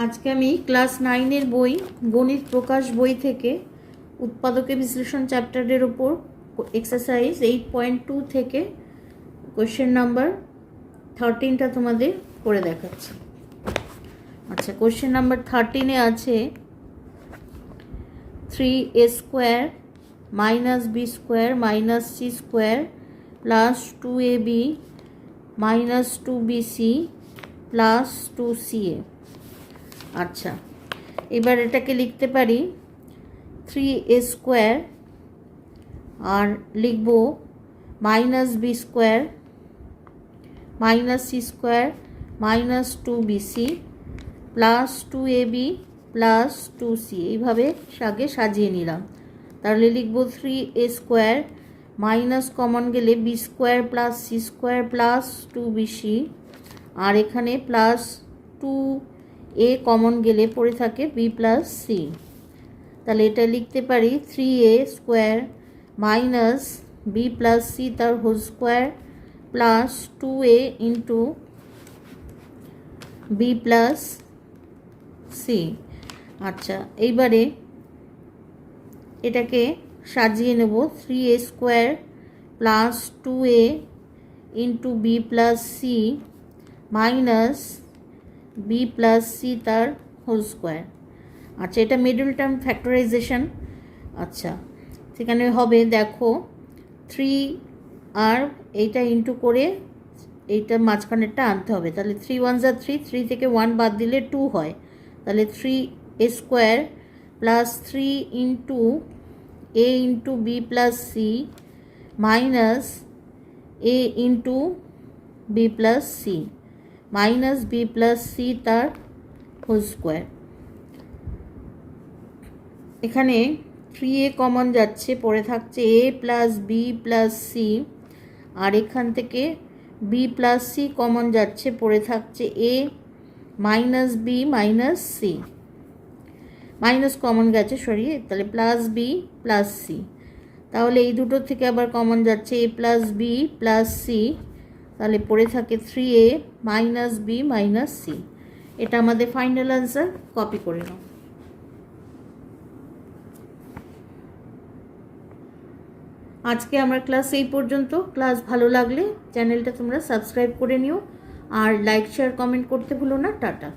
আজকে আমি ক্লাস 9 বই গণিত প্রকাশ বই থেকে উৎপাদকে বিশ্লেষণ চ্যাপ্টারের উপর এক্সারসাইজ 8.2 থেকে কোশ্চেন নাম্বার 13টা তোমাদের করে দেখাচ্ছি। আচ্ছা, কোশ্চেন নাম্বার 13-এ আছে 3a square minus b square minus c square plus 2ab minus 2bc plus 2ca। আচ্ছা, এবার এটাকে লিখতে পারি 3a স্কোয়ার আর লিখব minus b square minus c square minus 2bc plus 2ab plus 2c। এইভাবে আগে সাজিয়ে নিলাম। তাহলে লিখব 3a স্কোয়ার মাইনাস কমন গেলে b square plus c square plus 2bc, আর এখানে প্লাস 2a কমন গেলে পড়ে থাকে b প্লাস c। তাহলে এটা লিখতে পারি 3a square minus b plus c তার whole square plus 2a into b plus c। আচ্ছা, এইবারে এটাকে সাজিয়ে নেব 3a square plus 2a into b plus c minus b plus c তার হোল স্কোয়ার। আচ্ছা, এটা মিডল টার্ম ফ্যাক্টরাইজেশন। আচ্ছা, সেখানে হবে দেখো 3 আর এইটা ইন্টু করে এইটা মাঝখানেরটা আনতে হবে। তাহলে 3 1 যা 3, 3 থেকে 1 বাদ দিলে 2 হয়। তাহলে 3a square plus 3 into a into b plus c minus a into b plus c minus b plus c তার হোল স্কোয়ার। এখানে 3a কমন যাচ্ছে, পড়ে থাকছে a plus b plus c, আর এখান থেকে b প্লাস c কমন যাচ্ছে, পড়ে থাকছে a minus b minus c, minus common গেছে সরি, তাহলে প্লাস b প্লাস c। তাহলে এই দুটো থেকে আবার কমন যাচ্ছে a plus b plus c, তাহলে পড়ে থাকে 3a minus b minus c। এটা আমাদের ফাইনাল আনসার। কপি করে নাও। আজকে আমার ক্লাস এই পর্যন্ত। ক্লাস ভালো লাগলে চ্যানেলটা তোমরা সাবস্ক্রাইব করে নিও, আর লাইক শেয়ার কমেন্ট করতে ভুলো না। টাটা।